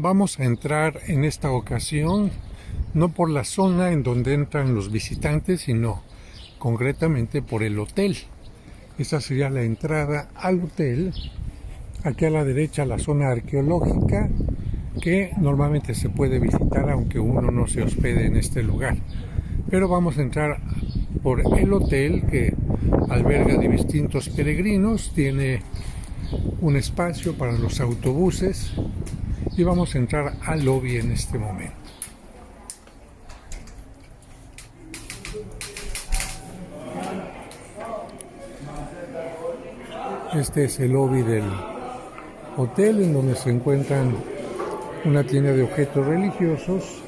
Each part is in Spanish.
Vamos a entrar en esta ocasión no por la zona en donde entran los visitantes, sino concretamente por el hotel. Esa sería la entrada al hotel. Aquí a la derecha la zona arqueológica, que normalmente se puede visitar aunque uno no se hospede en este lugar. Pero vamos a entrar por el hotel, que alberga de distintos peregrinos, tiene un espacio para los autobuses, y vamos a entrar al lobby en este momento. Este es el lobby del hotel, en donde se encuentran una tienda de objetos religiosos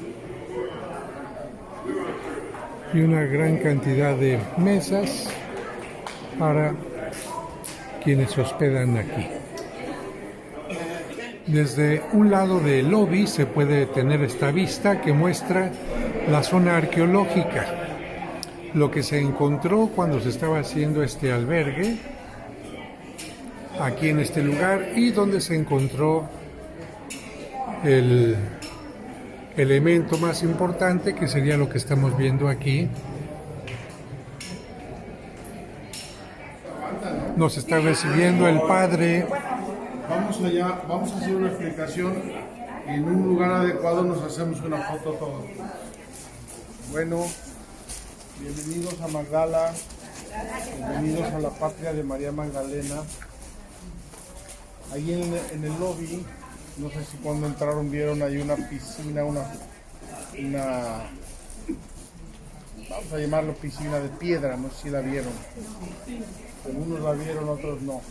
y una gran cantidad de mesas para quienes se hospedan aquí. Desde un lado del lobby se puede tener esta vista que muestra la zona arqueológica, lo que se encontró cuando se estaba haciendo este albergue aquí en este lugar, y donde se encontró el elemento más importante, que sería lo que estamos viendo aquí. Nos está recibiendo el padre. Vamos allá, vamos a hacer una explicación y en un lugar adecuado nos hacemos una foto todos. Bueno, bienvenidos a Magdala, bienvenidos a la patria de María Magdalena. Ahí en el lobby, no sé si cuando entraron vieron, hay una piscina, una vamos a llamarlo piscina de piedra, no sé si la vieron. Algunos la vieron, otros no.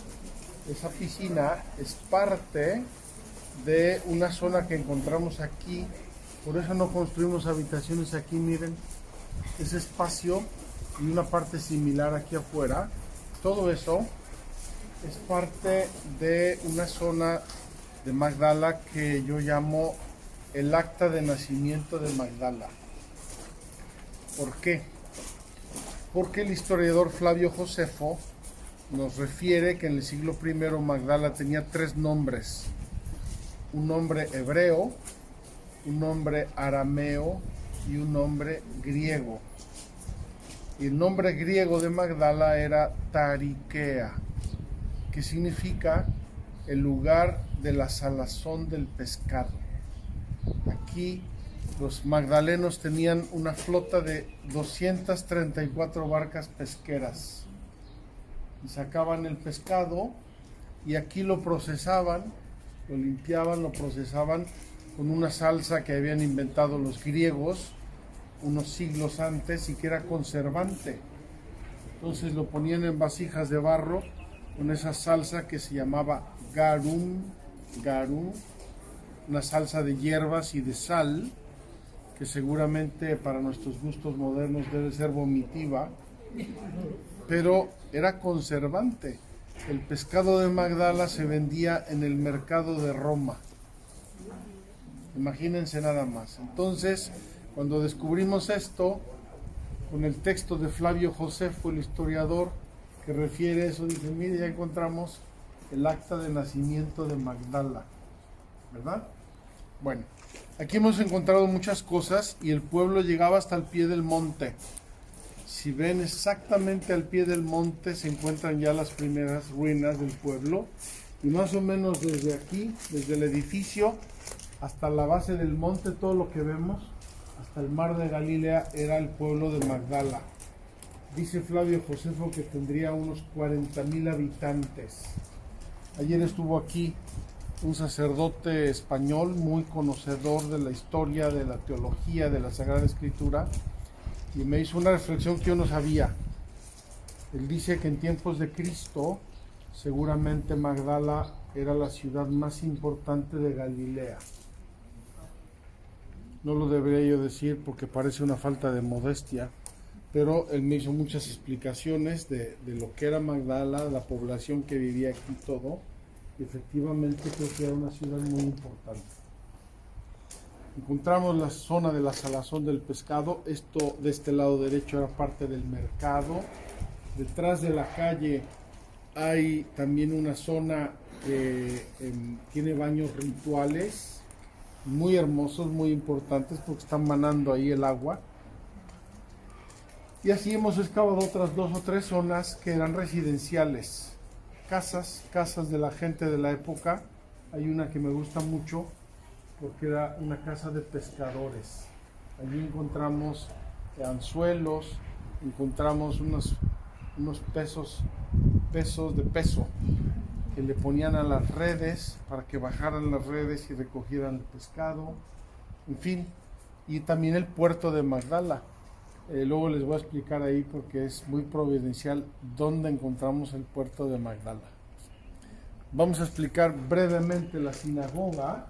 Esa piscina es parte de una zona que encontramos aquí, por eso no construimos habitaciones aquí, miren, ese espacio y una parte similar aquí afuera, todo eso es parte de una zona de Magdala que yo llamo el acta de nacimiento de Magdala. ¿Por qué? Porque el historiador Flavio Josefo nos refiere que en el siglo I Magdala tenía 3 nombres: un nombre hebreo, un nombre arameo y un nombre griego. Y el nombre griego de Magdala era Tariquea, que significa el lugar de la salazón del pescado. Aquí los magdalenos tenían una flota de 234 barcas pesqueras y sacaban el pescado y aquí lo procesaban, lo limpiaban, lo procesaban con una salsa que habían inventado los griegos unos siglos antes y que era conservante. Entonces lo ponían en vasijas de barro con esa salsa que se llamaba garum, una salsa de hierbas y de sal, que seguramente para nuestros gustos modernos debe ser vomitiva, pero era conservante. El pescado de Magdala se vendía en el mercado de Roma. Imagínense nada más. Entonces, cuando descubrimos esto, con el texto de Flavio Josefo, el historiador, que refiere eso, dice, mire, ya encontramos el acta de nacimiento de Magdala, ¿verdad? Bueno, aquí hemos encontrado muchas cosas y el pueblo llegaba hasta el pie del monte. Si ven exactamente al pie del monte se encuentran ya las primeras ruinas del pueblo, y más o menos desde aquí, desde el edificio hasta la base del monte, todo lo que vemos, hasta el mar de Galilea, era el pueblo de Magdala. Dice Flavio Josefo que tendría unos 40,000 habitantes. Ayer estuvo aquí un sacerdote español muy conocedor de la historia, de la teología, de la Sagrada Escritura, y me hizo una reflexión que yo no sabía. Él dice que en tiempos de Cristo, seguramente Magdala era la ciudad más importante de Galilea. No lo debería yo decir porque parece una falta de modestia, pero él me hizo muchas explicaciones de lo que era Magdala, la población que vivía aquí, todo. Y efectivamente creo que era una ciudad muy importante. Encontramos la zona de la salazón del pescado. Esto de este lado derecho era parte del mercado. Detrás de la calle hay también una zona que tiene baños rituales muy hermosos, muy importantes porque están manando ahí el agua. Y así hemos excavado otras 2 o 3 zonas que eran residenciales, casas de la gente de la época. Hay una que me gusta mucho porque era una casa de pescadores. Allí encontramos anzuelos, encontramos unos pesos de peso que le ponían a las redes para que bajaran las redes y recogieran el pescado, en fin, y también el puerto de Magdala. Luego les voy a explicar ahí porque es muy providencial dónde encontramos el puerto de Magdala. Vamos a explicar brevemente la sinagoga.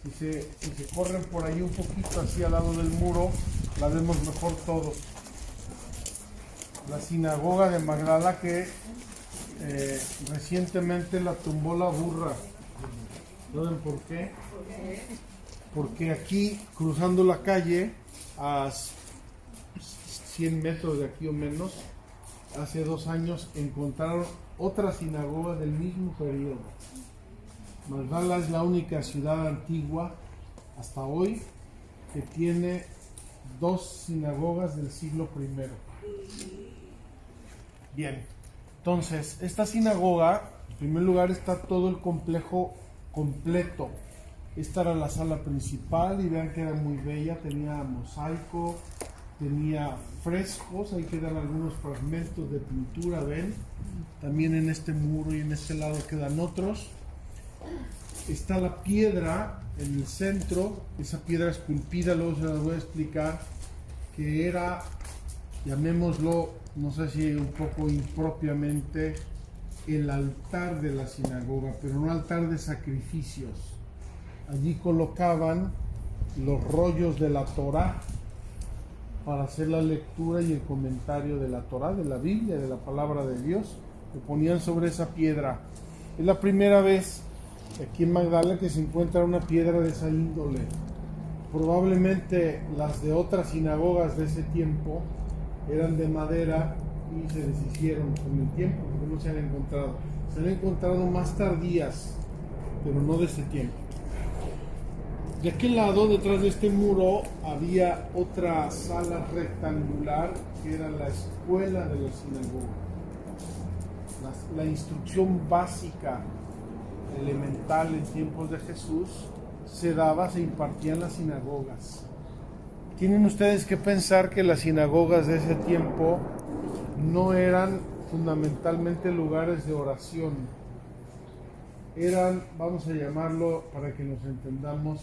Si se corren por ahí un poquito así al lado del muro, la vemos mejor todos. La sinagoga de Magdala que recientemente la tumbó la burra. ¿Saben por qué? Porque aquí, cruzando la calle, a 100 metros de aquí o menos, hace 2 años encontraron otra sinagoga del mismo periodo. Magdala es la única ciudad antigua hasta hoy que tiene 2 sinagogas del siglo I. Bien, entonces esta sinagoga, en primer lugar, está todo el complejo completo. Esta era la sala principal y vean que era muy bella, tenía mosaico, tenía frescos, ahí quedan algunos fragmentos de pintura, ven, también en este muro y en este lado quedan otros. Está la piedra en el centro, esa piedra esculpida, luego se las voy a explicar, que era, llamémoslo, no sé si un poco impropiamente, el altar de la sinagoga, pero un altar de sacrificios. Allí colocaban los rollos de la Torá para hacer la lectura y el comentario de la Torá, de la Biblia, de la palabra de Dios. Lo ponían sobre esa piedra. Es la primera vez aquí en Magdala que se encuentra una piedra de esa índole. Probablemente las de otras sinagogas de ese tiempo eran de madera y se deshicieron con el tiempo, porque no se han encontrado. Se han encontrado más tardías, pero no de ese tiempo. De aquel lado, detrás de este muro, había otra sala rectangular que era la escuela de la sinagoga. La instrucción básica, elemental en tiempos de Jesús, se impartía en las sinagogas. Tienen ustedes que pensar que las sinagogas de ese tiempo no eran fundamentalmente lugares de oración. Eran, vamos a llamarlo para que nos entendamos,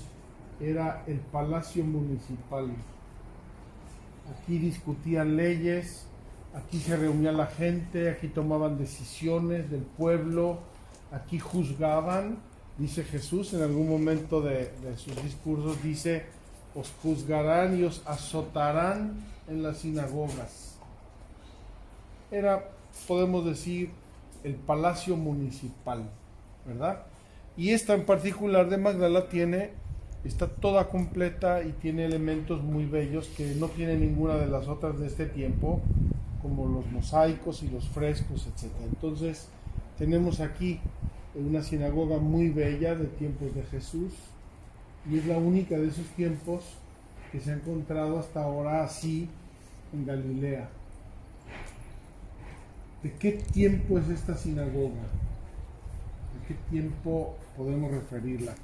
era el palacio municipal. Aquí discutían leyes, aquí se reunía la gente, aquí tomaban decisiones del pueblo, aquí juzgaban. Dice Jesús en algún momento de sus discursos, dice, os juzgarán y os azotarán en las sinagogas. Era, podemos decir, el palacio municipal, ¿verdad? Y esta en particular de Magdala está toda completa y tiene elementos muy bellos que no tiene ninguna de las otras de este tiempo, como los mosaicos y los frescos, etc. Entonces tenemos aquí una sinagoga muy bella de tiempos de Jesús y es la única de esos tiempos que se ha encontrado hasta ahora así en Galilea. ¿De qué tiempo es esta sinagoga? ¿De qué tiempo podemos referirla?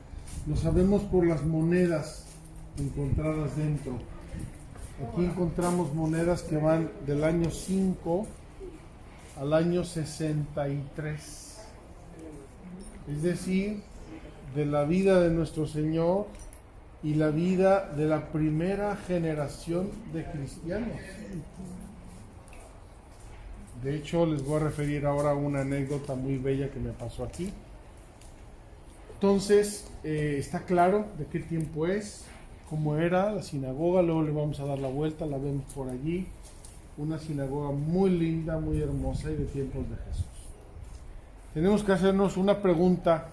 Lo sabemos por las monedas encontradas dentro. Aquí encontramos monedas que van del año 5 al año 63. Es decir, de la vida de nuestro Señor y la vida de la primera generación de cristianos. De hecho, les voy a referir ahora una anécdota muy bella que me pasó aquí. Entonces, está claro de qué tiempo es, cómo era la sinagoga. Luego le vamos a dar la vuelta, la vemos por allí. Una sinagoga muy linda, muy hermosa y de tiempos de Jesús. Tenemos que hacernos una pregunta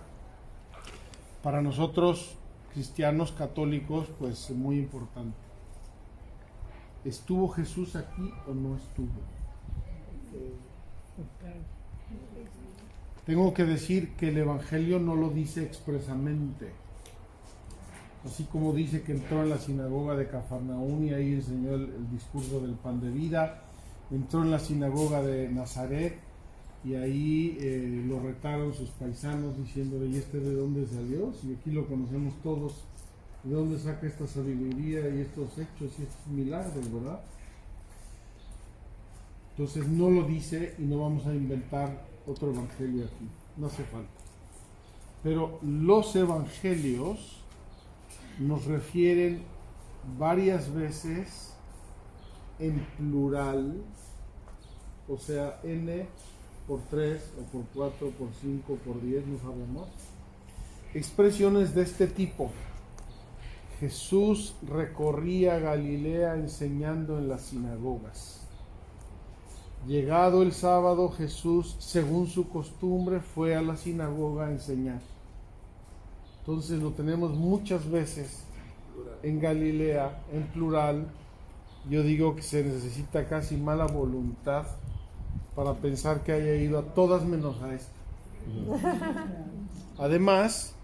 para nosotros cristianos católicos, pues muy importante. ¿Estuvo Jesús aquí o no estuvo? Tengo que decir que el Evangelio no lo dice expresamente. así como dice que entró en la sinagoga de Cafarnaún y ahí enseñó el discurso del pan de vida, entró en la sinagoga de Nazaret y ahí lo retaron sus paisanos diciéndole, ¿y este de dónde salió? Si aquí lo conocemos todos, ¿de dónde saca esta sabiduría y estos hechos y estos milagros, verdad? Entonces no lo dice y no vamos a inventar otro evangelio aquí, no hace falta. Pero los evangelios nos refieren varias veces en plural, o sea, n por 3 o por 4, por 5, por 10, no sabemos. Expresiones de este tipo. Jesús recorría Galilea enseñando en las sinagogas. Llegado el sábado, Jesús, según su costumbre, fue a la sinagoga a enseñar. Entonces lo tenemos muchas veces en Galilea, en plural. Yo digo que se necesita casi mala voluntad para pensar que haya ido a todas menos a esta. Además,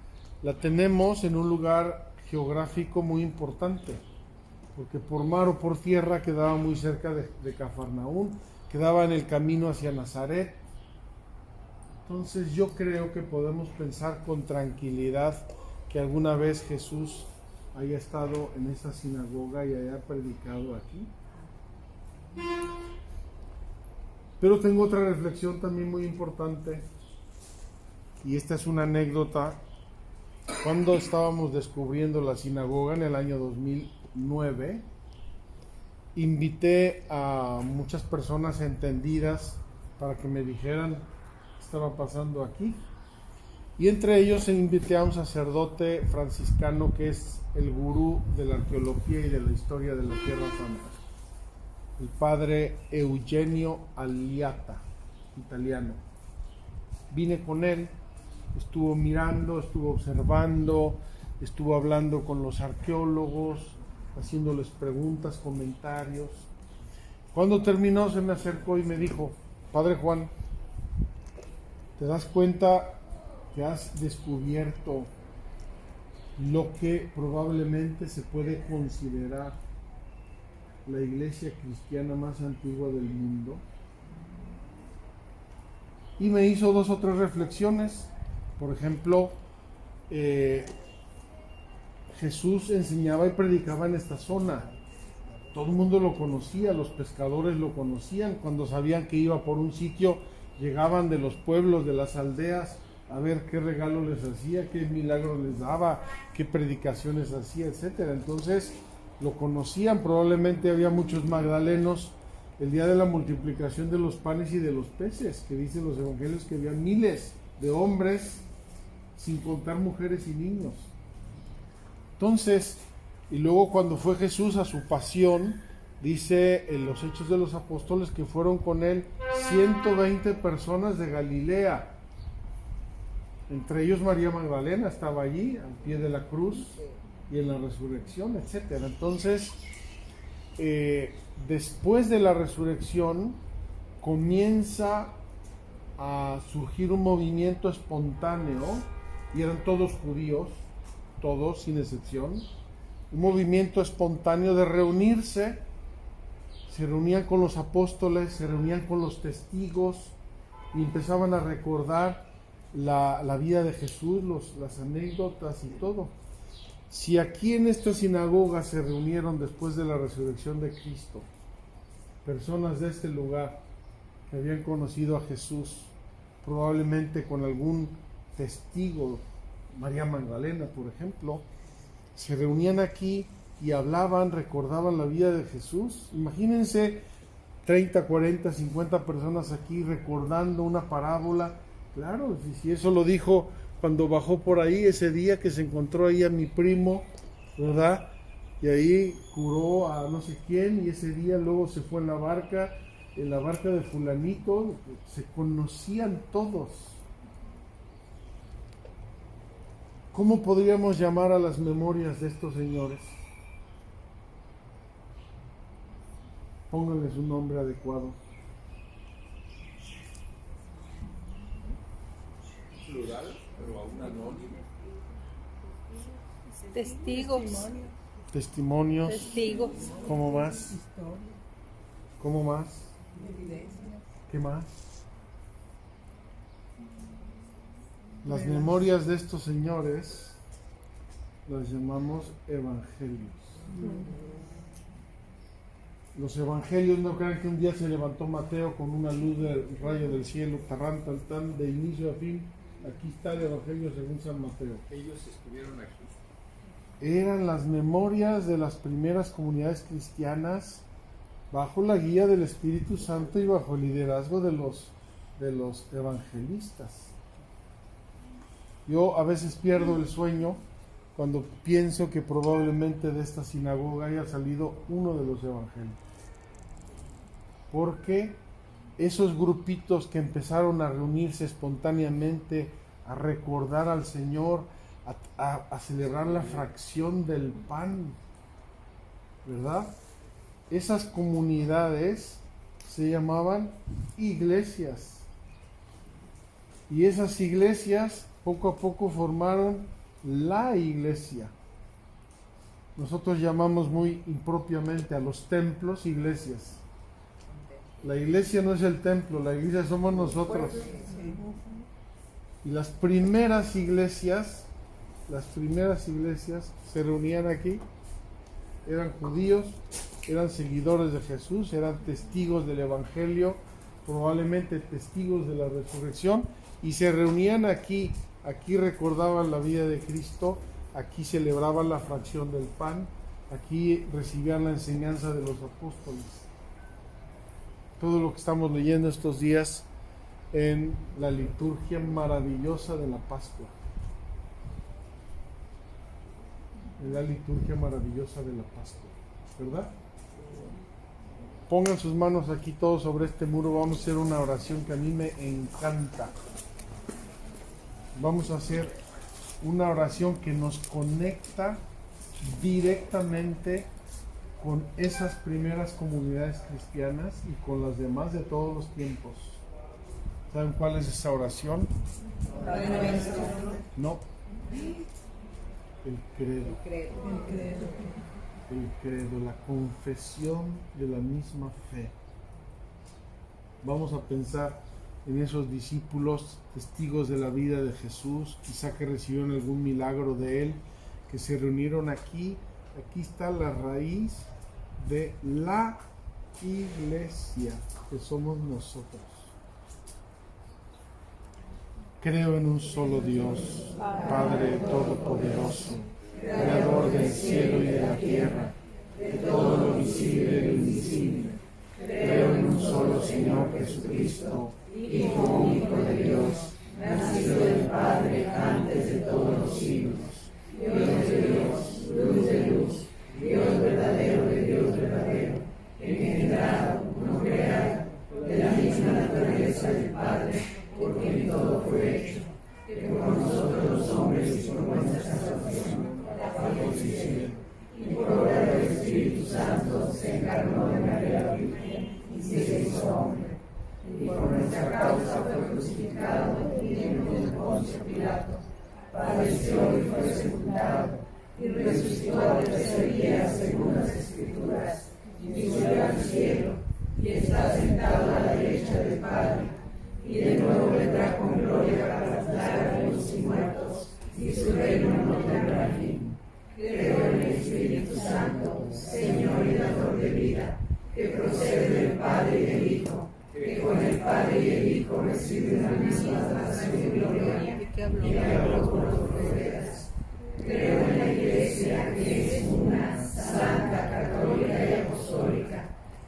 la tenemos en un lugar geográfico muy importante, porque por mar o por tierra quedaba muy cerca de Cafarnaún, quedaba en el camino hacia Nazaret. Entonces yo creo que podemos pensar con tranquilidad que alguna vez Jesús haya estado en esa sinagoga y haya predicado aquí. Pero tengo otra reflexión también muy importante, y esta es una anécdota. Cuando estábamos descubriendo la sinagoga en el año 2009, invité a muchas personas entendidas para que me dijeran qué estaba pasando aquí. Y entre ellos invité a un sacerdote franciscano que es el gurú de la arqueología y de la historia de la Tierra Santa, el padre Eugenio Aliata, italiano. Vine con él, estuvo mirando, estuvo observando, estuvo hablando con los arqueólogos, haciéndoles preguntas, comentarios. Cuando terminó se me acercó y me dijo, Padre Juan, ¿te das cuenta que has descubierto lo que probablemente se puede considerar la iglesia cristiana más antigua del mundo? Y me hizo 2 o 3 reflexiones. Por ejemplo, Jesús enseñaba y predicaba en esta zona. Todo el mundo lo conocía, los pescadores lo conocían. Cuando sabían que iba por un sitio, llegaban de los pueblos, de las aldeas, a ver qué regalo les hacía, qué milagro les daba, qué predicaciones hacía, etcétera. Entonces lo conocían. Probablemente había muchos magdalenos el día de la multiplicación de los panes y de los peces, que dicen los evangelios que había miles de hombres, sin contar mujeres y niños. Entonces, y luego cuando fue Jesús a su pasión, dice en los Hechos de los Apóstoles que fueron con él 120 personas de Galilea. Entre ellos María Magdalena estaba allí, al pie de la cruz y en la resurrección, etcétera. Entonces, después de la resurrección, comienza a surgir un movimiento espontáneo, y eran todos judíos, todos sin excepción, un movimiento espontáneo de reunirse. Se reunían con los apóstoles, se reunían con los testigos y empezaban a recordar la vida de Jesús, las anécdotas y todo. Si aquí en esta sinagoga se reunieron después de la resurrección de Cristo personas de este lugar que habían conocido a Jesús, probablemente con algún testigo, María Magdalena por ejemplo, se reunían aquí y hablaban, recordaban la vida de Jesús. Imagínense 30, 40, 50 personas aquí recordando una parábola. Claro, si eso lo dijo cuando bajó por ahí ese día que se encontró ahí a mi primo, ¿verdad? Y ahí curó a no sé quién, y ese día luego se fue en la barca de fulanito. Se conocían todos. ¿Cómo podríamos llamar a las memorias de estos señores? Pónganles un nombre adecuado. Plural, pero aún anónimo. Testigos. Testimonios. Testigos. ¿Cómo más? ¿Cómo más? ¿Qué más? Las memorias de estos señores las llamamos evangelios. Los evangelios, no crean que un día se levantó Mateo con una luz del rayo del cielo, tarán, tal, tal, de inicio a fin. Aquí está el evangelio según San Mateo. Ellos estuvieron aquí. Eran las memorias de las primeras comunidades cristianas bajo la guía del Espíritu Santo y bajo el liderazgo de los evangelistas. Yo a veces pierdo el sueño cuando pienso que probablemente de esta sinagoga haya salido uno de los evangelios. Porque esos grupitos que empezaron a reunirse espontáneamente, a recordar al Señor, a celebrar la fracción del pan, ¿verdad? Esas comunidades se llamaban iglesias. Y esas iglesias poco a poco formaron la iglesia. Nosotros llamamos muy impropiamente a los templos iglesias. La iglesia no es el templo, la iglesia somos nosotros. Y las primeras iglesias se reunían aquí, eran judíos, eran seguidores de Jesús, eran testigos del Evangelio, probablemente testigos de la resurrección, y se reunían aquí recordaban la vida de Cristo, aquí celebraban la fracción del pan, aquí recibían la enseñanza de los apóstoles. Todo lo que estamos leyendo estos días en la liturgia maravillosa de la Pascua. En la liturgia maravillosa de la Pascua, ¿verdad? Pongan sus manos aquí todos sobre este muro, vamos a hacer una oración que a mí me encanta. Vamos a hacer una oración que nos conecta directamente con esas primeras comunidades cristianas y con las demás de todos los tiempos. ¿Saben cuál es esa oración? No. El credo. El credo, la confesión de la misma fe. Vamos a pensar en esos discípulos, testigos de la vida de Jesús, quizá que recibieron algún milagro de Él, que se reunieron aquí. Aquí está la raíz de la iglesia, que somos nosotros. Creo en un solo Dios, Padre Todopoderoso, Creador del cielo y de la tierra, de todo lo visible y lo invisible. Creo en un solo Señor Jesucristo, Hijo único de Dios, nacido del Padre antes de todos los siglos, Dios de Dios, luz de luz, Dios verdadero de Dios verdadero, engendrado, no creado, de la misma naturaleza del Padre, por quien todo fue hecho, que por nosotros los hombres y por nuestra salvación, bajo el cielo, y por obra del Espíritu Santo se encarnó de María Virgen y se hizo hombre. Y por nuestra causa fue crucificado en tiempos de Poncio Pilato, padeció y fue sepultado, y resucitó al tercer día según las Escrituras, y subió al cielo, y está sentado a la derecha del Padre, y de nuevo vendrá con gloria para juzgar a vivos y muertos, y su reino no tendrá fin. Creo en el Espíritu Santo, Señor y dador de vida, que procede del Padre y del Hijo, que con el Padre y el Hijo recibe una misma donación de gloria, y que habló por los profetas. Creo en la Iglesia, que es una, santa, católica y apostólica.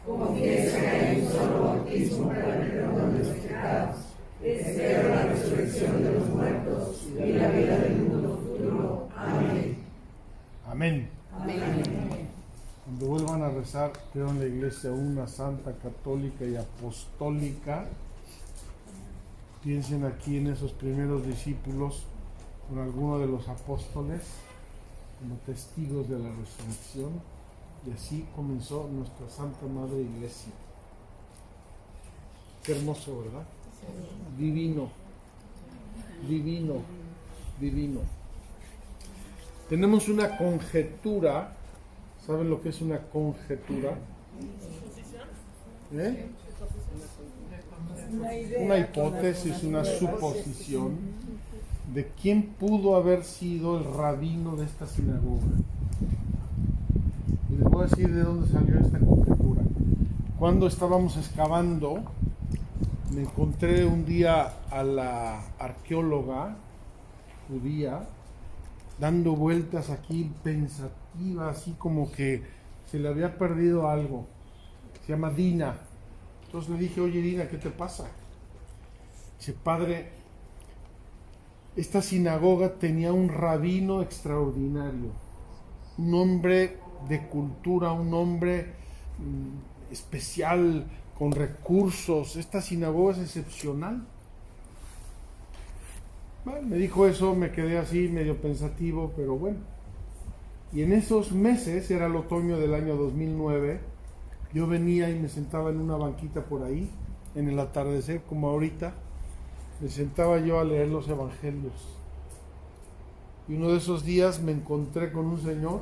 Confieso que hay un solo bautismo para el perdón de los pecados. Espero la resurrección de los muertos y la vida del mundo futuro. Amén. Amén. Amén. Cuando vuelvan a rezar, creo en la Iglesia una, santa, católica y apostólica. Piensen aquí en esos primeros discípulos con alguno de los apóstoles como testigos de la resurrección, y así comenzó nuestra Santa Madre Iglesia. Qué hermoso, ¿verdad? Divino, divino, divino. Tenemos una conjetura. ¿Saben lo que es una conjetura? Una hipótesis, una suposición de quién pudo haber sido el rabino de esta sinagoga. Y les voy a decir de dónde salió esta conjetura. Cuando estábamos excavando, me encontré un día a la arqueóloga judía dando vueltas aquí pensativa, así como que se le había perdido algo. Se llama Dina. Entonces le dije, oye Dina, ¿qué te pasa? Dice, padre, esta sinagoga tenía un rabino extraordinario, un hombre de cultura, un hombre especial, con recursos. Esta sinagoga es excepcional. Bueno, me dijo eso, me quedé así medio pensativo, pero bueno. Y en esos meses, era el otoño del año 2009, yo venía y me sentaba en una banquita por ahí, en el atardecer, como ahorita, me sentaba yo a leer los evangelios. Y uno de esos días me encontré con un señor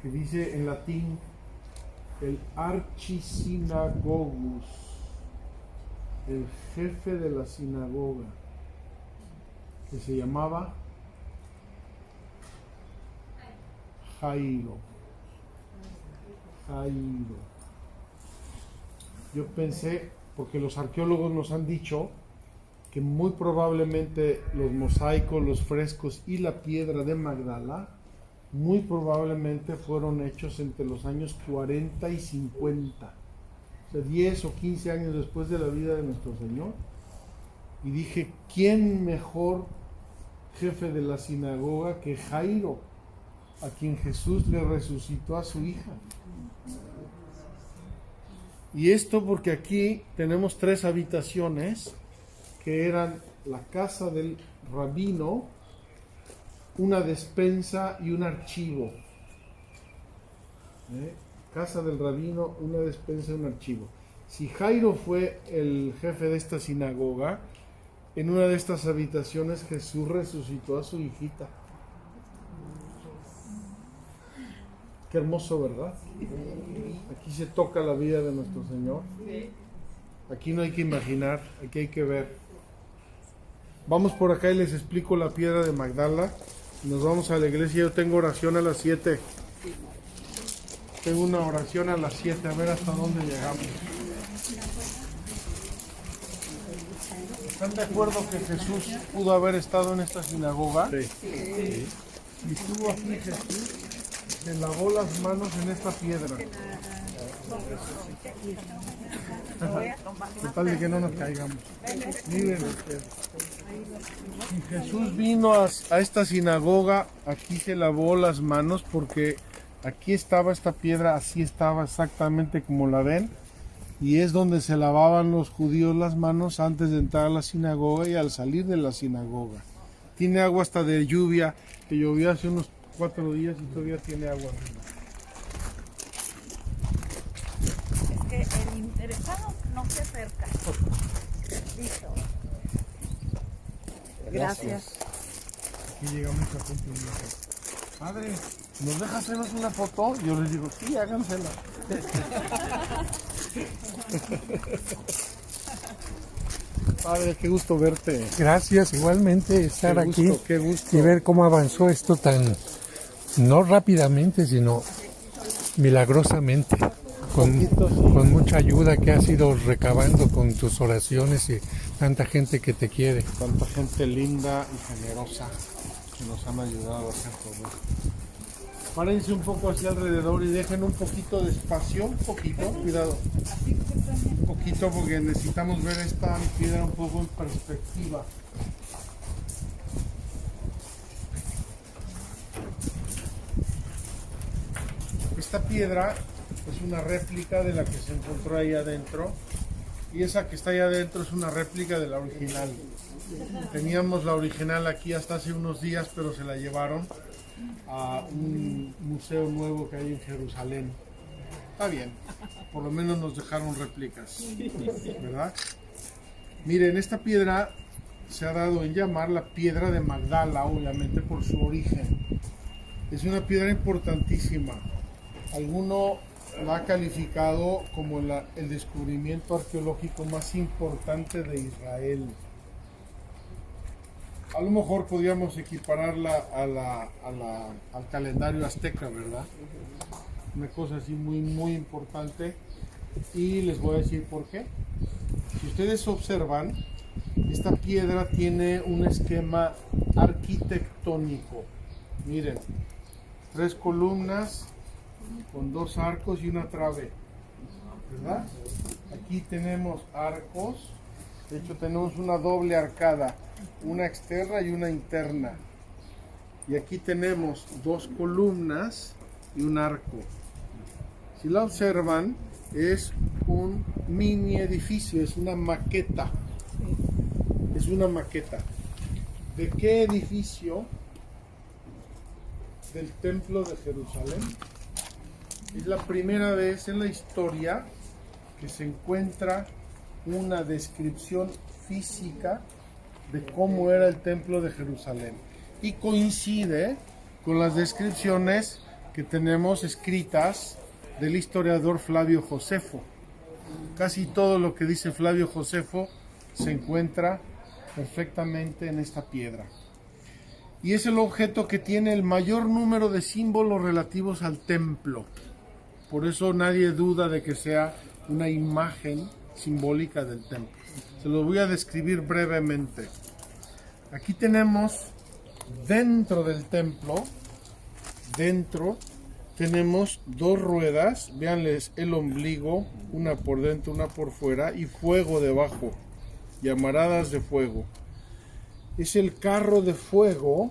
que dice en latín, el archisinagogus, el jefe de la sinagoga, que se llamaba Jairo. Yo pensé, porque los arqueólogos nos han dicho que muy probablemente los mosaicos, los frescos y la piedra de Magdala muy probablemente fueron hechos entre los años 40 y 50, o sea, 10 o 15 años después de la vida de nuestro Señor. Y dije, ¿quién mejor jefe de la sinagoga que Jairo, a quien Jesús le resucitó a su hija? Y esto porque aquí tenemos 3 habitaciones que eran la casa del rabino, una despensa y un archivo. Casa del rabino, una despensa y un archivo. Si Jairo fue el jefe de esta sinagoga, en una de estas habitaciones Jesús resucitó a su hijita. Qué hermoso, ¿verdad? Aquí se toca la vida de nuestro Señor. Aquí no hay que imaginar, aquí hay que ver. Vamos por acá y les explico la piedra de Magdala. Nos vamos a la iglesia. Yo tengo oración a las 7. Tengo una oración a las 7, a ver hasta dónde llegamos. ¿Están de acuerdo que Jesús pudo haber estado en esta sinagoga? Sí. Y estuvo aquí Jesús, se lavó las manos en esta piedra. Total de que no nos caigamos. Miren ustedes. Y Jesús vino a esta sinagoga, aquí se lavó las manos porque aquí estaba esta piedra, así estaba exactamente como la ven, y es donde se lavaban los judíos las manos antes de entrar a la sinagoga y al salir de la sinagoga. Tiene agua hasta de lluvia, que llovió hace unos 4 días y todavía tiene agua. Es que el interesado no se acerca. Listo. Gracias. Aquí llegamos a cumplir. Padre, ¿nos deja hacernos una foto? Yo les digo, sí, hágansela. Padre, qué gusto verte. Gracias, igualmente estar Qué gusto, aquí qué gusto. y ver cómo avanzó esto tan, no rápidamente, sino milagrosamente, con mucha ayuda que has ido recabando con tus oraciones y tanta gente que te quiere. Tanta gente linda y generosa que nos han ayudado a hacer todo esto. Párense un poco hacia alrededor y dejen un poquito de espacio, un poquito, cuidado. Un poquito porque necesitamos ver esta piedra un poco en perspectiva. Esta piedra es una réplica de la que se encontró ahí adentro y esa que está ahí adentro es una réplica de la original. Teníamos la original aquí hasta hace unos días, pero se la llevaron a un museo nuevo que hay en Jerusalén. Está bien, por lo menos nos dejaron réplicas, ¿verdad? Miren, esta piedra se ha dado en llamar la piedra de Magdala, obviamente por su origen. Es una piedra importantísima. Alguno la ha calificado como el descubrimiento arqueológico más importante de Israel. A lo mejor podríamos equipararla al calendario azteca, ¿verdad? Una cosa así muy, muy importante. Y les voy a decir por qué. Si ustedes observan, esta piedra tiene un esquema arquitectónico. Miren, 3 columnas con 2 arcos y una trave, ¿verdad? Aquí tenemos arcos, de hecho tenemos una doble arcada, una externa y una interna. Y aquí tenemos 2 columnas y un arco. Si la observan, es un mini edificio, es una maqueta. Es una maqueta. ¿De qué edificio? Del Templo de Jerusalén. Es la primera vez en la historia que se encuentra una descripción física de cómo era el Templo de Jerusalén. Y coincide con las descripciones que tenemos escritas del historiador Flavio Josefo. Casi todo lo que dice Flavio Josefo se encuentra perfectamente en esta piedra. Y es el objeto que tiene el mayor número de símbolos relativos al templo. Por eso nadie duda de que sea una imagen simbólica del templo. Se lo voy a describir brevemente. Aquí tenemos dentro del templo, tenemos 2 ruedas, véanles el ombligo, una por dentro, una por fuera, y fuego debajo, llamaradas de fuego. Es el carro de fuego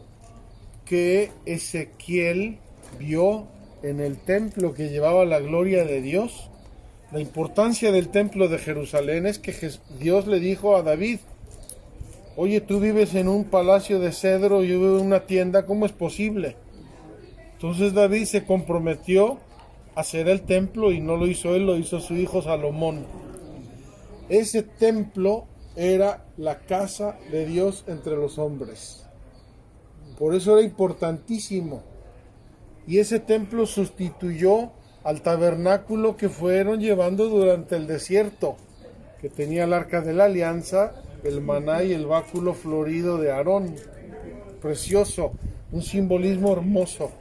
que Ezequiel vio en el templo que llevaba la gloria de Dios. La importancia del templo de Jerusalén es que Dios le dijo a David: oye, tú vives en un palacio de cedro y yo vivo en una tienda, ¿cómo es posible? Entonces David se comprometió a hacer el templo y no lo hizo él, lo hizo su hijo Salomón. Ese templo era la casa de Dios entre los hombres. Por eso era importantísimo. Y ese templo sustituyó al tabernáculo que fueron llevando durante el desierto, que tenía el arca de la alianza, el maná y el báculo florido de Aarón. Precioso, un simbolismo hermoso.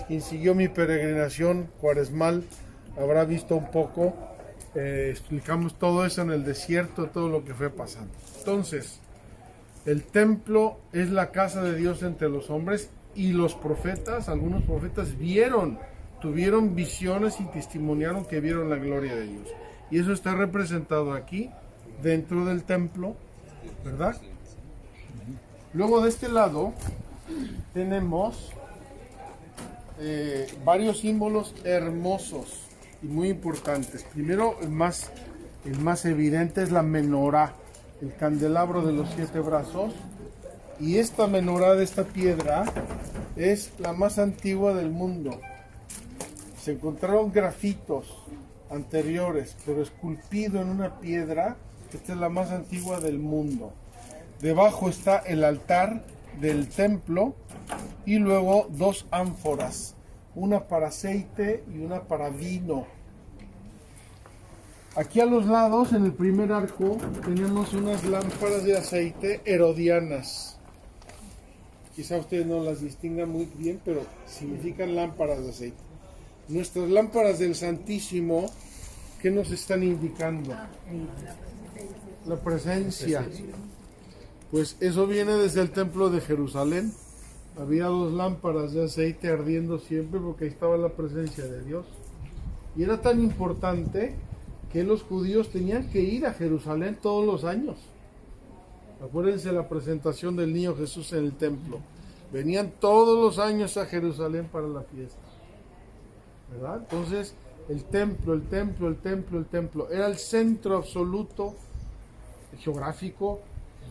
Quien siguió mi peregrinación cuaresmal habrá visto un poco. Explicamos todo eso en el desierto, todo lo que fue pasando. Entonces, el templo es la casa de Dios entre los hombres, y los profetas, algunos profetas tuvieron visiones y testimoniaron que vieron la gloria de Dios. Y eso está representado aquí, dentro del templo, ¿verdad? Luego de este lado tenemos varios símbolos hermosos y muy importantes. Primero, el más evidente es la menorá, el candelabro de los 7 brazos. Y esta menorá de esta piedra es la más antigua del mundo. Se encontraron grafitos anteriores, pero esculpido en una piedra. Esta es la más antigua del mundo. Debajo está el altar del templo y luego 2 ánforas, una para aceite y una para vino. Aquí a los lados, en el primer arco, tenemos unas lámparas de aceite herodianas. Quizá ustedes no las distingan muy bien, pero significan lámparas de aceite. Nuestras lámparas del Santísimo, ¿qué nos están indicando? La presencia. Pues eso viene desde el templo de Jerusalén. Había 2 lámparas de aceite ardiendo siempre porque ahí estaba la presencia de Dios. Y era tan importante que los judíos tenían que ir a Jerusalén todos los años. Acuérdense la presentación del niño Jesús en el templo. Venían todos los años a Jerusalén para la fiesta, ¿verdad? Entonces, el templo era el centro absoluto geográfico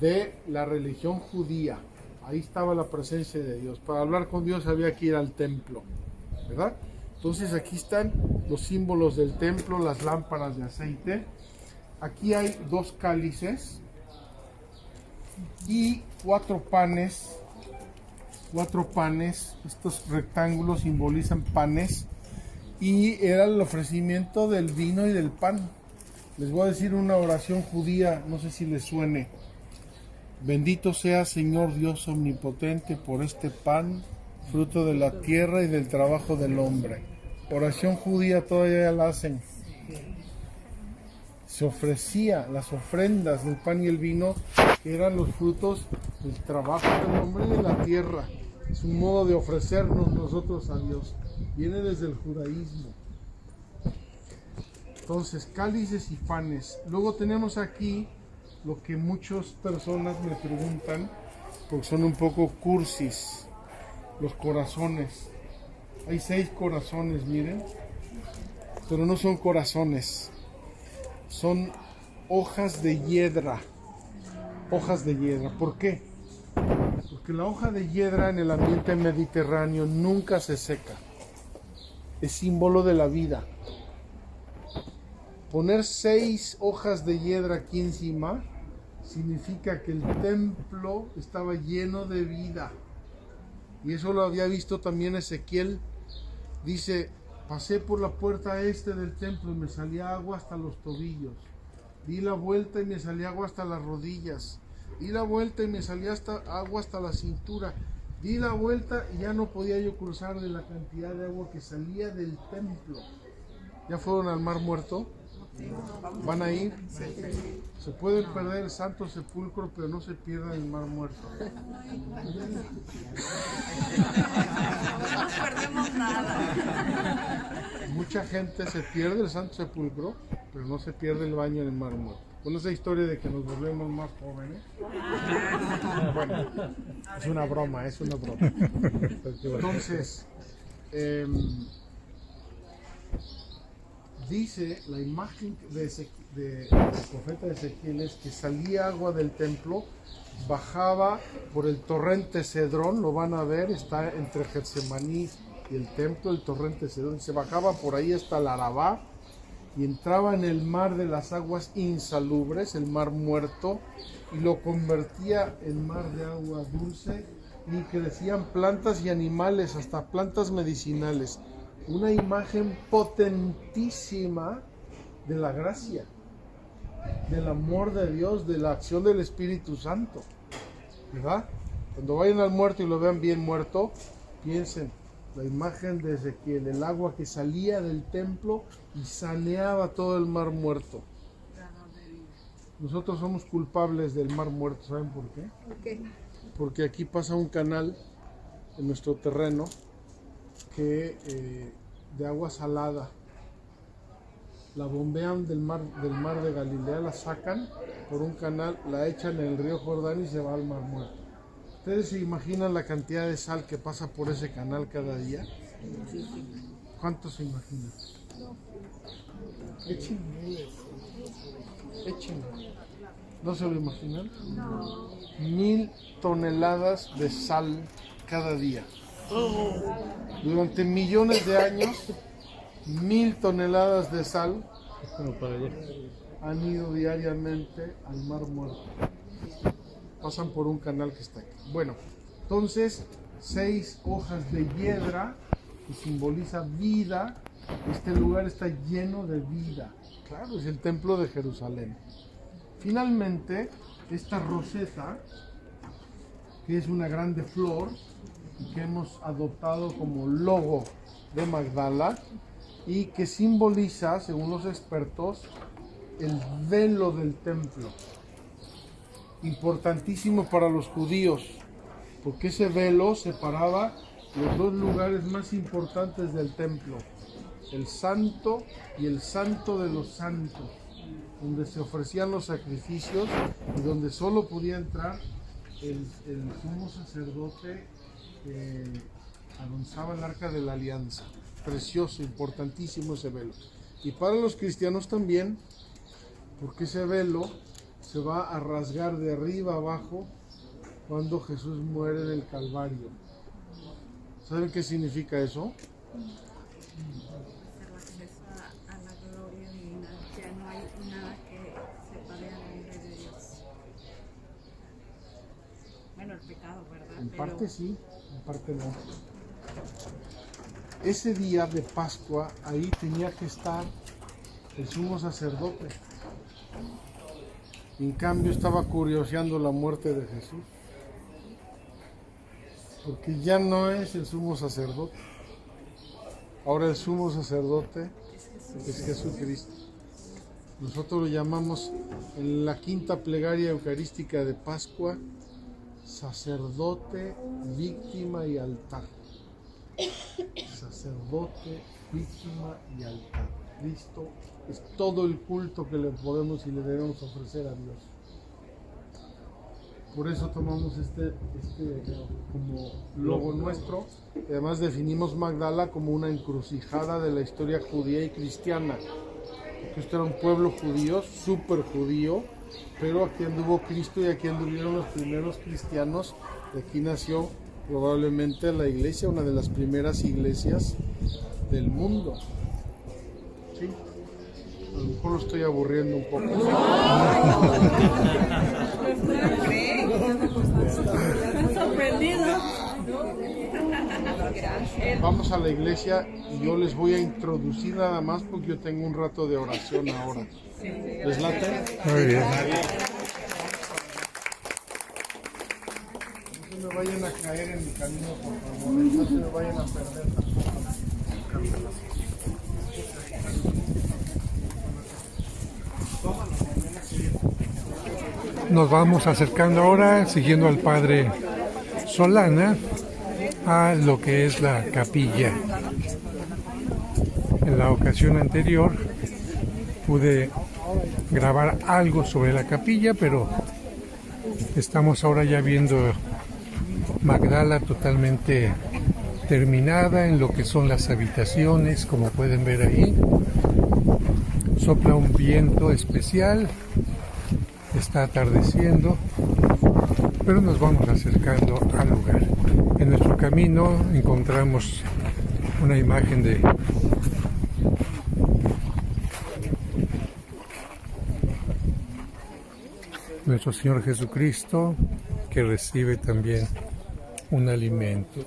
de la religión judía. Ahí estaba la presencia de Dios. Para hablar con Dios había que ir al templo, ¿verdad? Entonces aquí están los símbolos del templo, las lámparas de aceite. Aquí hay 2 cálices y cuatro panes, estos rectángulos simbolizan panes, y era el ofrecimiento del vino y del pan. Les voy a decir una oración judía, no sé si les suene. Bendito sea Señor Dios omnipotente por este pan, fruto de la tierra y del trabajo del hombre. Oración judía todavía la hacen. Se ofrecía las ofrendas del pan y el vino, que eran los frutos del trabajo del hombre y de la tierra. Es un modo de ofrecernos nosotros a Dios. Viene desde el judaísmo. Entonces, cálices y panes. Luego tenemos aquí lo que muchas personas me preguntan, porque son un poco cursis, los corazones. Hay 6 corazones, miren, pero no son corazones, son hojas de hiedra. Hojas de hiedra. ¿Por qué? Porque la hoja de hiedra en el ambiente mediterráneo nunca se seca. Es símbolo de la vida. Poner 6 hojas de hiedra aquí encima significa que el templo estaba lleno de vida. Y eso lo había visto también Ezequiel. Dice, pasé por la puerta este del templo y me salía agua hasta los tobillos. Di la vuelta y me salía agua hasta las rodillas. Di la vuelta y me salía agua hasta la cintura. Di la vuelta y ya no podía yo cruzar de la cantidad de agua que salía del templo. ¿Ya fueron al Mar Muerto? ¿Van a ir? Se puede perder el Santo Sepulcro, pero no se pierda el Mar Muerto. No perdemos nada. Mucha gente se pierde el Santo Sepulcro, pero no se pierde el baño en el Mar Muerto. Con esa historia de que nos volvemos más jóvenes. Bueno, es una broma, es una broma. Entonces, dice la imagen del profeta Ezequiel es que salía agua del templo, bajaba por el torrente Cedrón, lo van a ver, está entre Getsemaní y el templo, el torrente Cedrón, se bajaba por ahí hasta el Arabá y entraba en el mar de las aguas insalubres, el Mar Muerto, y lo convertía en mar de agua dulce, y crecían plantas y animales, hasta plantas medicinales. Una imagen potentísima de la gracia, del amor de Dios, de la acción del Espíritu Santo, ¿verdad? Cuando vayan al muerto y lo vean bien muerto, piensen, la imagen de Ezequiel, el agua que salía del templo y saneaba todo el Mar Muerto. Nosotros somos culpables del Mar Muerto, ¿saben por qué? ¿Por qué? Porque aquí pasa un canal en nuestro terreno que de agua salada, la bombean del mar de Galilea, la sacan por un canal, la echan en el río Jordán y se va al Mar Muerto. ¿Ustedes se imaginan la cantidad de sal que pasa por ese canal cada día? ¿Cuánto se imaginan? Échenlo. ¿No se lo imaginan? No. 1000 toneladas de sal cada día. Durante millones de años, 1000 toneladas de sal han ido diariamente al Mar Muerto. Pasan por un canal que está aquí. Bueno, entonces 6 hojas de hiedra que simboliza vida. Este lugar está lleno de vida. Claro, es el templo de Jerusalén. Finalmente, esta roseta, que es una grande flor y que hemos adoptado como logo de Magdala y que simboliza, según los expertos, el velo del templo. Importantísimo para los judíos, porque ese velo separaba los 2 lugares más importantes del templo, el santo y el santo de los santos, donde se ofrecían los sacrificios y donde solo podía entrar el sumo sacerdote que avanzaba el arca de la alianza. Precioso, importantísimo ese velo. Y para los cristianos también, porque ese velo se va a rasgar de arriba a abajo cuando Jesús muere en el Calvario. ¿Saben qué significa eso? El acceso a la gloria divina. Ya no hay nada que separe al hombre de Dios. pecado, ¿verdad? En Pero parte sí, en parte no. Ese día de Pascua, ahí tenía que estar el sumo sacerdote. En cambio, estaba curioseando la muerte de Jesús. Porque ya no es el sumo sacerdote. Ahora el sumo sacerdote es Jesucristo. Nosotros lo llamamos en la quinta plegaria eucarística de Pascua, sacerdote, víctima y altar. Sacerdote, víctima y altar. Cristo es todo el culto que le podemos y le debemos ofrecer a Dios. Por eso tomamos este como logo nuestro. Y además definimos Magdala como una encrucijada de la historia judía y cristiana. Porque esto era un pueblo judío, súper judío, pero aquí anduvo Cristo y aquí anduvieron los primeros cristianos. De aquí nació probablemente la iglesia, una de las primeras iglesias del mundo. ¿Sí? A lo mejor lo estoy aburriendo un poco. ¿estás sorprendido? Vamos a la iglesia y yo les voy a introducir nada más porque yo tengo un rato de oración ahora. ¿Les late? Muy bien. No se me vayan a caer en mi camino, por favor. No se me vayan a perder tampoco. Nos vamos acercando ahora, siguiendo al padre Solana, a lo que es la capilla. En la ocasión anterior pude grabar algo sobre la capilla, pero estamos ahora ya viendo Magdala totalmente terminada en lo que son las habitaciones, como pueden ver ahí. Sopla un viento especial, está atardeciendo, pero nos vamos acercando al lugar. En nuestro camino encontramos una imagen de nuestro Señor Jesucristo, que recibe también un alimento.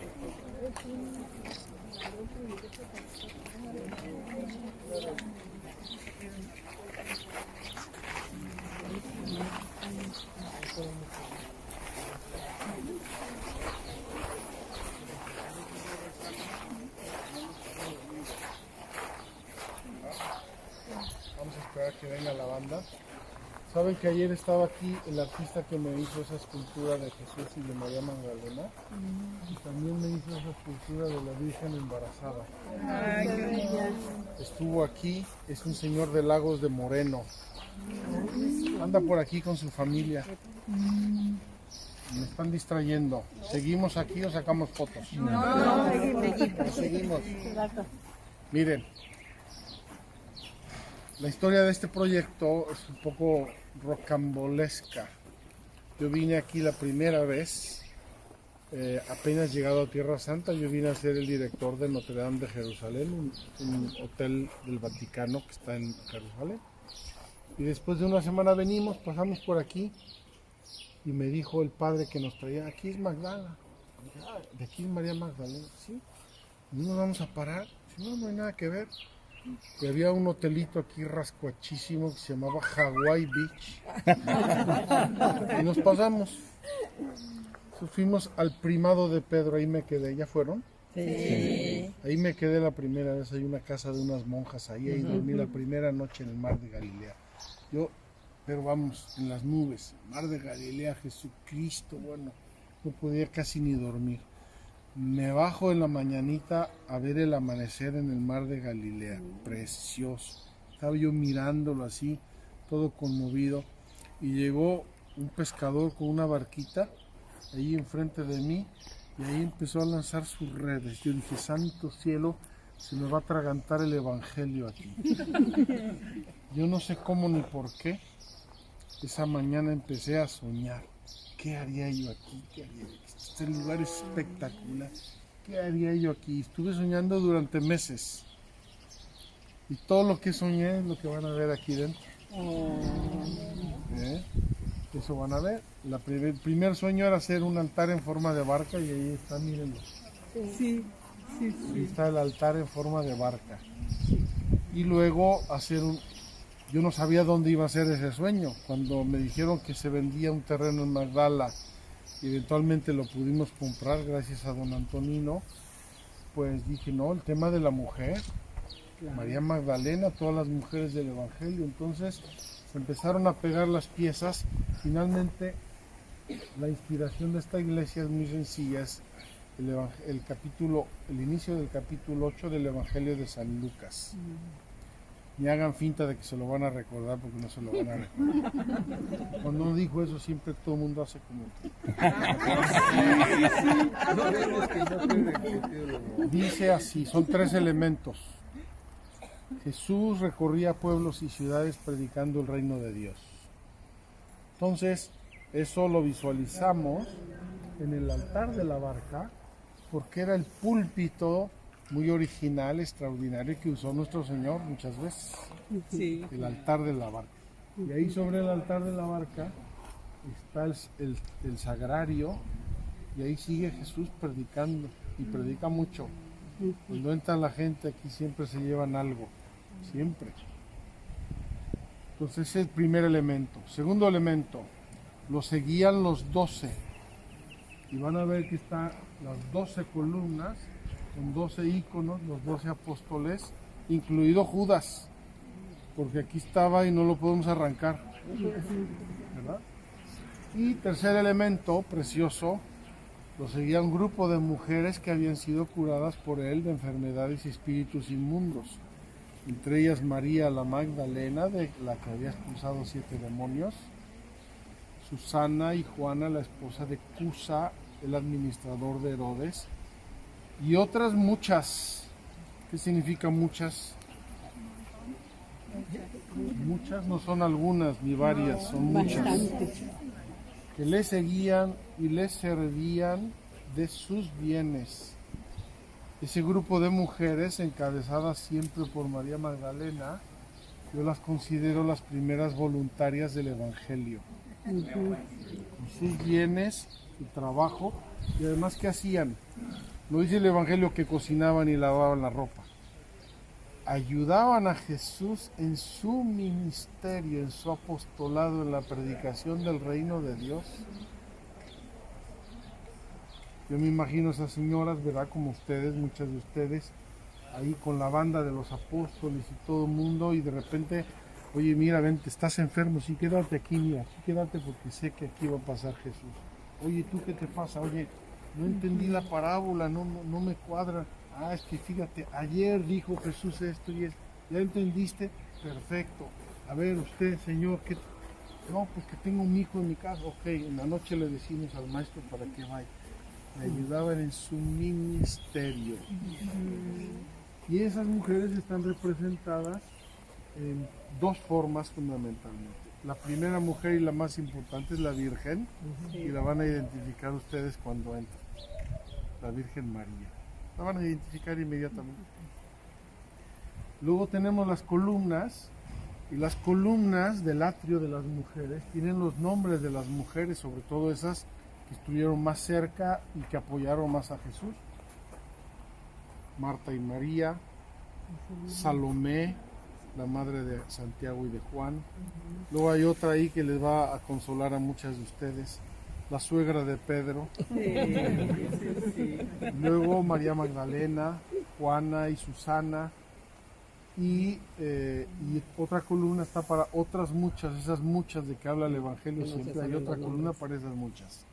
Vamos a esperar que venga la banda. ¿Saben que ayer estaba aquí el artista que me hizo esa escultura de Jesús y de María Magdalena? Y también me hizo esa escultura de la Virgen embarazada. Ay, qué bonita. Estuvo aquí, es un señor de Lagos de Moreno. Anda por aquí con su familia. Me están distrayendo. ¿Seguimos aquí o sacamos fotos? No, Seguimos. Miren, la historia de este proyecto es un poco rocambolesca. Yo vine aquí la primera vez, apenas llegado a Tierra Santa. Yo vine a ser el director de Notre Dame de Jerusalén, un hotel del Vaticano que está en Jerusalén. Y después de una semana venimos, pasamos por aquí y me dijo el padre que nos traía, aquí es Magdala, de aquí es María Magdalena, ¿sí? No nos vamos a parar, si no, no hay nada que ver. Y había un hotelito aquí rascuachísimo que se llamaba Hawaii Beach. Y nos pasamos. Entonces fuimos al primado de Pedro, ahí me quedé. ¿Ya fueron? Sí. Ahí me quedé la primera vez, hay una casa de unas monjas ahí dormí la primera noche en el mar de Galilea. Pero vamos, en las nubes, mar de Galilea, Jesucristo, bueno, no podía casi ni dormir. Me bajo en la mañanita a ver el amanecer en el mar de Galilea, precioso. Estaba yo mirándolo así, todo conmovido, y llegó un pescador con una barquita ahí enfrente de mí, y ahí empezó a lanzar sus redes. Yo dije, santo cielo, se me va a atragantar el evangelio aquí. Yo no sé cómo ni por qué, esa mañana empecé a soñar. ¿Qué haría yo aquí? ¿Qué haría yo aquí? Este lugar es espectacular. ¿Qué haría yo aquí? Estuve soñando durante meses. Y todo lo que soñé es lo que van a ver aquí dentro. Eso van a ver. El primer sueño era hacer un altar en forma de barca y ahí está, mírenlo. Sí, sí, Ahí está el altar en forma de barca. Y luego yo no sabía dónde iba a ser ese sueño. Cuando me dijeron que se vendía un terreno en Magdala y eventualmente lo pudimos comprar gracias a don Antonino, pues dije, no, el tema de la mujer, María Magdalena, todas las mujeres del Evangelio. Entonces se empezaron a pegar las piezas. Finalmente, la inspiración de esta iglesia es muy sencilla, es el inicio del capítulo 8 del Evangelio de San Lucas. Ni hagan finta de que se lo van a recordar, porque no se lo van a recordar. Cuando uno dijo eso, siempre todo el mundo hace como... Dice así, son 3 elementos. Jesús recorría pueblos y ciudades predicando el reino de Dios. Entonces, eso lo visualizamos en el altar de la barca, porque era el púlpito muy original, extraordinario, que usó nuestro Señor muchas veces. sí. El altar de la barca. Y ahí sobre el altar de la barca está el sagrario, y ahí sigue Jesús predicando, y predica mucho. Cuando entra la gente aquí siempre se llevan algo, siempre. Entonces ese es el primer elemento. Segundo elemento, lo seguían los 12. Y van a ver que están las 12 columnas, con 12 íconos, los 12 apóstoles, incluido Judas, porque aquí estaba y no lo podemos arrancar, ¿verdad? Y tercer elemento precioso, lo seguía un grupo de mujeres que habían sido curadas por él de enfermedades y espíritus inmundos, entre ellas María la Magdalena, de la que había expulsado 7 demonios, Susana y Juana, la esposa de Cusa, el administrador de Herodes, y otras muchas. ¿Qué significa muchas? Muchas no son algunas ni varias, son muchas. Que le seguían y le servían de sus bienes. Ese grupo de mujeres, encabezadas siempre por María Magdalena, yo las considero las primeras voluntarias del Evangelio. Con sus bienes, su trabajo, y además, ¿qué hacían? No dice el Evangelio que cocinaban y lavaban la ropa. Ayudaban a Jesús en su ministerio, en su apostolado, en la predicación del reino de Dios. Yo me imagino esas señoras, ¿verdad? Como ustedes, muchas de ustedes, ahí con la banda de los apóstoles y todo el mundo, y de repente, oye, mira, ven, te estás enfermo, sí, quédate aquí, mira, aquí quédate porque sé que aquí va a pasar Jesús. Oye, ¿tú qué te pasa? Oye, no entendí la parábola, no me cuadra. Ah, es que fíjate, ayer dijo Jesús esto y esto. ¿Ya entendiste? Perfecto. A ver, usted, señor, ¿qué? No, pues que tengo un hijo en mi casa. Ok, en la noche le decimos al maestro para que vaya. Me ayudaban en su ministerio. Y esas mujeres están representadas en 2 formas fundamentalmente. La primera mujer y la más importante es la Virgen, y la van a identificar ustedes cuando entren. La Virgen María. La van a identificar inmediatamente. Luego tenemos las columnas, y las columnas del atrio de las mujeres tienen los nombres de las mujeres, sobre todo esas que estuvieron más cerca y que apoyaron más a Jesús. Marta y María, Salomé, la madre de Santiago y de Juan. Luego hay otra ahí que les va a consolar a muchas de ustedes, la suegra de Pedro. Luego María Magdalena, Juana y Susana. Y otra columna está para otras muchas, esas muchas de que habla el Evangelio siempre. Hay otra columna para esas muchas.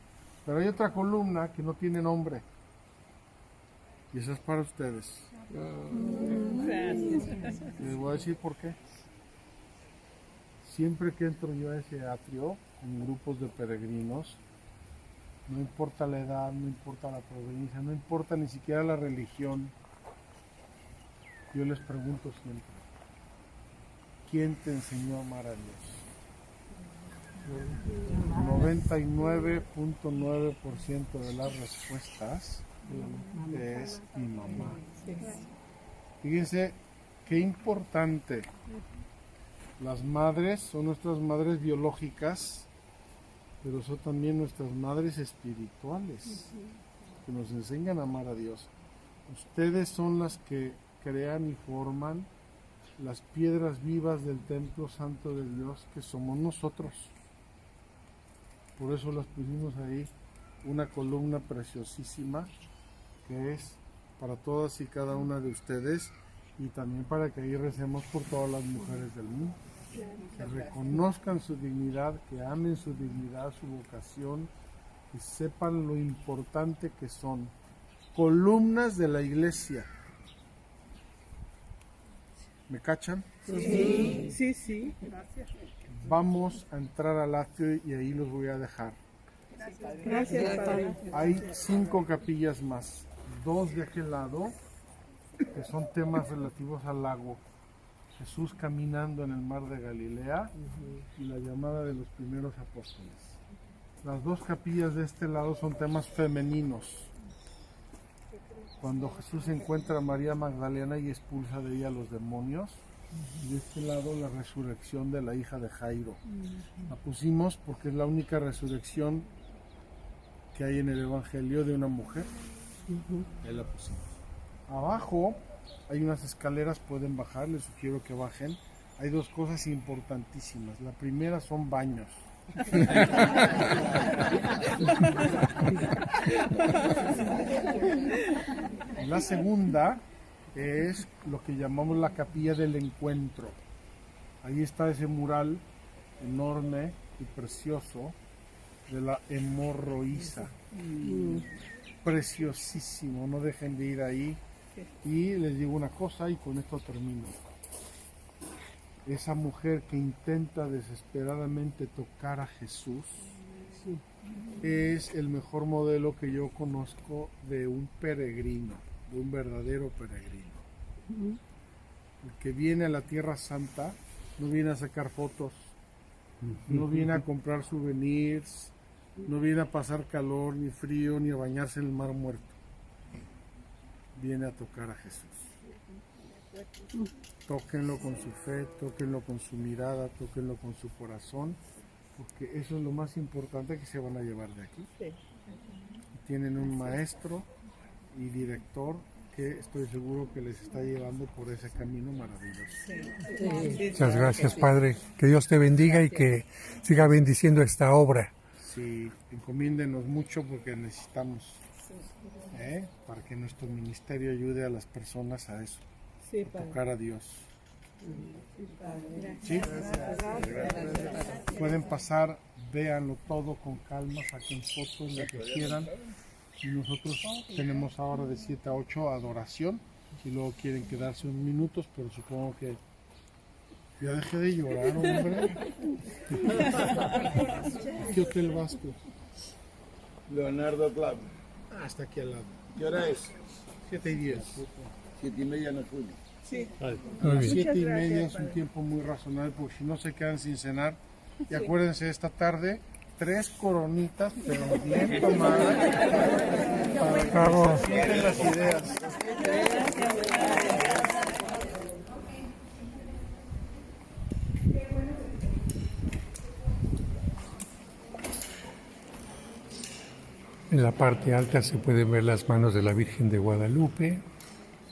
Pero hay otra columna que no tiene nombre. Y esa es para ustedes. Les voy a decir por qué. Siempre que entro yo a ese atrio con grupos de peregrinos, no importa la edad, no importa la proveniencia, no importa ni siquiera la religión, yo les pregunto siempre, ¿quién te enseñó a amar a Dios? 99.9% de las respuestas es mi mamá. Fíjense qué importante. Las madres son nuestras madres biológicas, pero son también nuestras madres espirituales, que nos enseñan a amar a Dios. Ustedes son las que crean y forman las piedras vivas del templo santo de Dios, que somos nosotros. Por eso las pusimos ahí, una columna preciosísima, que es para todas y cada una de ustedes, y también para que ahí recemos por todas las mujeres del mundo, que reconozcan su dignidad, que amen su dignidad, su vocación, y sepan lo importante que son columnas de la iglesia. ¿Me cachan? Sí, sí, sí. Gracias. Vamos a entrar al atrio y ahí los voy a dejar. Gracias, Padre. Hay 5 capillas más, 2 de aquel lado, que son temas relativos al lago. Jesús caminando en el mar de Galilea y la llamada de los primeros apóstoles. Las 2 capillas de este lado son temas femeninos. Cuando Jesús encuentra a María Magdalena y expulsa de ella a los demonios. Y de este lado la resurrección de la hija de Jairo. La pusimos porque es la única resurrección que hay en el Evangelio de una mujer. Ahí la pusimos. Abajo hay unas escaleras, pueden bajar, les sugiero que bajen. Hay 2 cosas importantísimas. La primera son baños. La segunda es lo que llamamos la capilla del encuentro. Ahí está ese mural enorme y precioso de la hemorroísa. Preciosísimo, no dejen de ir ahí. Y les digo una cosa y con esto termino. Esa mujer que intenta desesperadamente tocar a Jesús es el mejor modelo que yo conozco de un peregrino, de un verdadero peregrino. El que viene a la Tierra Santa no viene a sacar fotos, no viene a comprar souvenirs, no viene a pasar calor ni frío ni a bañarse en el mar muerto. Viene a tocar a Jesús. Tóquenlo con su fe, tóquenlo con su mirada, tóquenlo con su corazón, porque eso es lo más importante que se van a llevar de aquí. Tienen un maestro y director que estoy seguro que les está llevando por ese camino maravilloso. Muchas gracias, Padre. Que Dios te bendiga y que siga bendiciendo esta obra. Sí, encomiéndenos mucho porque necesitamos, para que nuestro ministerio ayude a las personas a eso, a tocar a Dios. ¿Sí? Pueden pasar, véanlo todo con calma, saquen fotos, lo que quieran. Y nosotros tenemos ahora de 7 a 8 adoración. Si luego quieren quedarse unos minutos, pero supongo que ya dejé de llorar, hombre. ¿Qué hotel Vasco? Leonardo Club. Hasta aquí al lado. ¿Qué hora es? 7:10. 7:30 nos fuimos. Sí. Muy bien. 7:30 es un tiempo muy razonable porque si no se quedan sin cenar. Y acuérdense, esta tarde 3 coronitas, pero bien tomadas, para que se sienten las ideas. En la parte alta se pueden ver las manos de la Virgen de Guadalupe,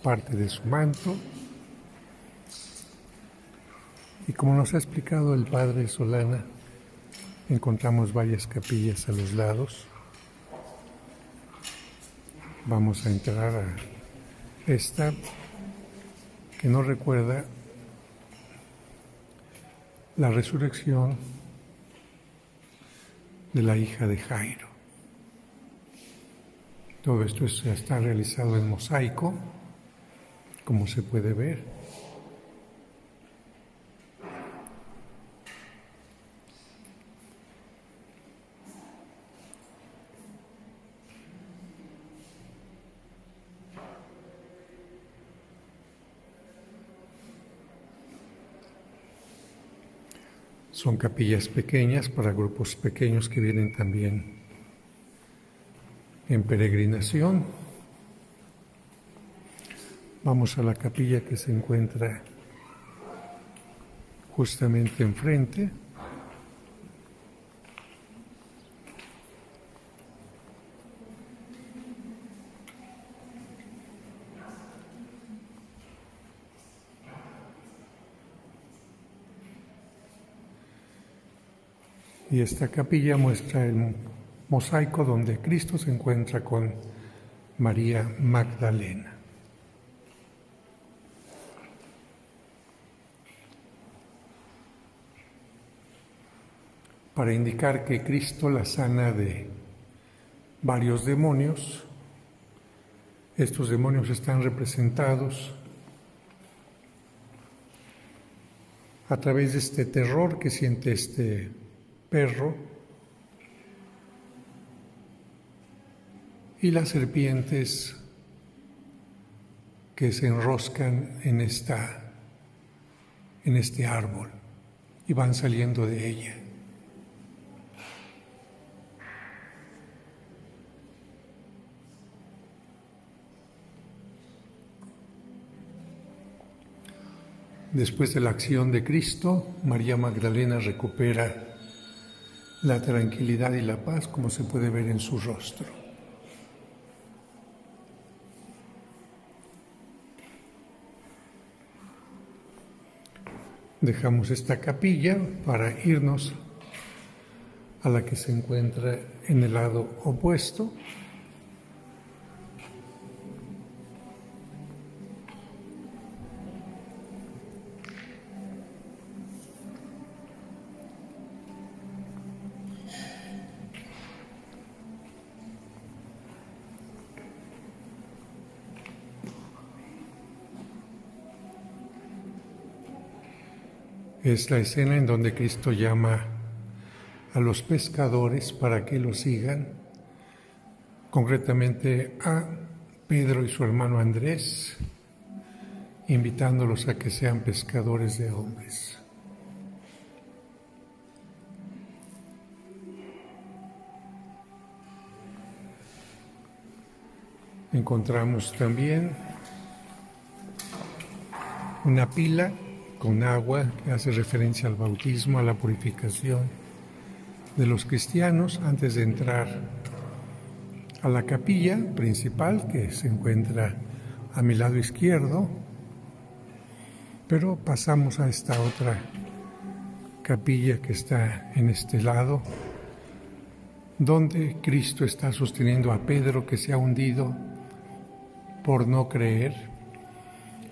parte de su manto. Y como nos ha explicado el Padre Solana, encontramos varias capillas a los lados. Vamos a entrar a esta que nos recuerda la resurrección de la hija de Jairo. Todo esto está realizado en mosaico, como se puede ver. Son capillas pequeñas para grupos pequeños que vienen también en peregrinación. Vamos a la capilla que se encuentra justamente enfrente. Y esta capilla muestra el mosaico donde Cristo se encuentra con María Magdalena. Para indicar que Cristo la sana de varios demonios. Estos demonios están representados a través de este terror que siente este perro y las serpientes que se enroscan en este árbol y van saliendo de ella. Después de la acción de Cristo, María Magdalena recupera la tranquilidad y la paz, como se puede ver en su rostro. Dejamos esta capilla para irnos a la que se encuentra en el lado opuesto. Es la escena en donde Cristo llama a los pescadores para que lo sigan, concretamente a Pedro y su hermano Andrés, invitándolos a que sean pescadores de hombres. Encontramos también una pila con agua que hace referencia al bautismo, a la purificación de los cristianos antes de entrar a la capilla principal que se encuentra a mi lado izquierdo, pero pasamos a esta otra capilla que está en este lado, donde Cristo está sosteniendo a Pedro que se ha hundido por no creer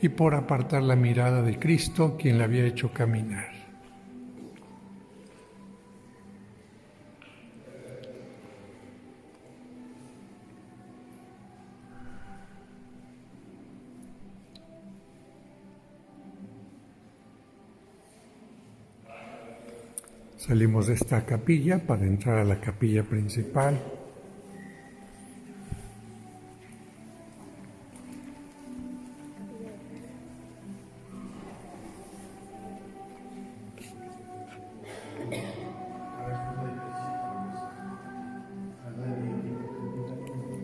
y por apartar la mirada de Cristo, quien le había hecho caminar. Salimos de esta capilla para entrar a la capilla principal.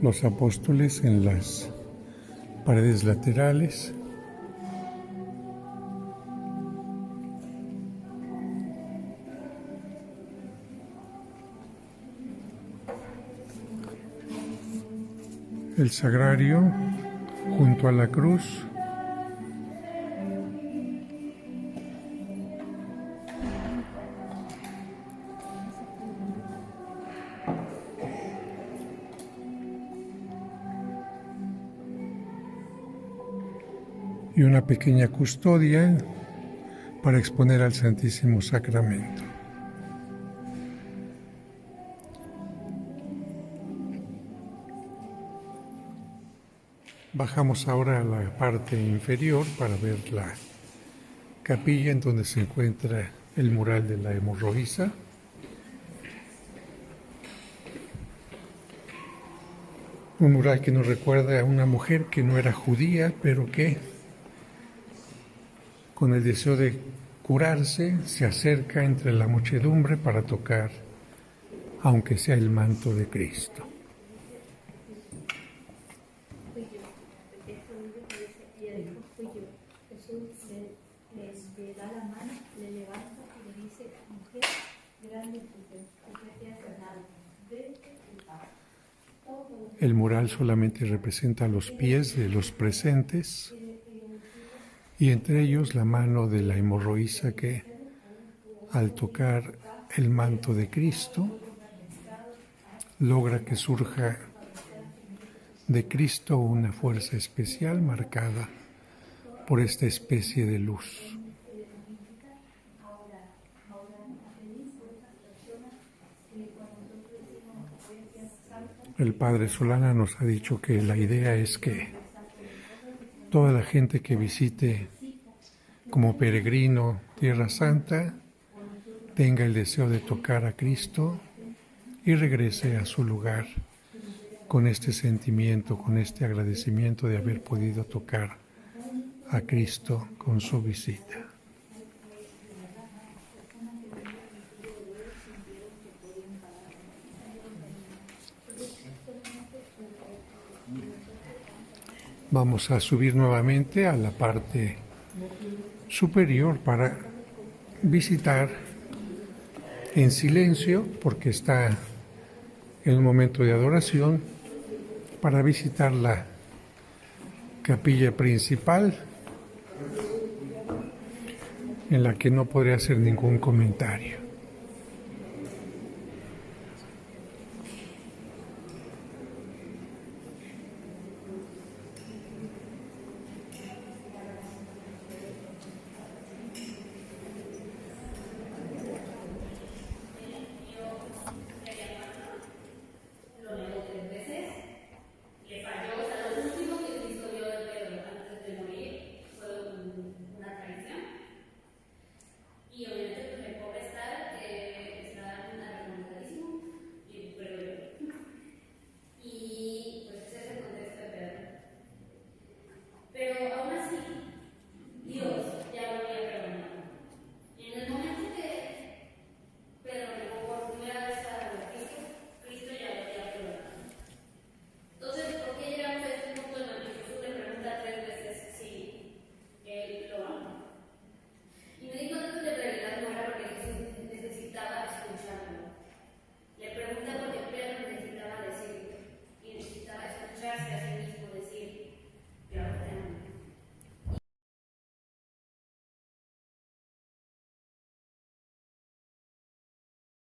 Los apóstoles en las paredes laterales. El sagrario junto a la cruz. Y una pequeña custodia para exponer al Santísimo Sacramento. Bajamos ahora a la parte inferior para ver la capilla en donde se encuentra el mural de la hemorroísa. Un mural que nos recuerda a una mujer que no era judía, pero que con el deseo de curarse se acerca entre la muchedumbre para tocar, aunque sea el manto de Cristo. El mural solamente representa los pies de los presentes y entre ellos la mano de la hemorroísa que al tocar el manto de Cristo, logra que surja de Cristo una fuerza especial marcada por esta especie de luz. El Padre Solana nos ha dicho que la idea es que toda la gente que visite como peregrino Tierra Santa tenga el deseo de tocar a Cristo y regrese a su lugar con este sentimiento, con este agradecimiento de haber podido tocar a Cristo con su visita. Vamos a subir nuevamente a la parte superior para visitar en silencio, porque está en un momento de adoración, para visitar la capilla principal, en la que no podré hacer ningún comentario.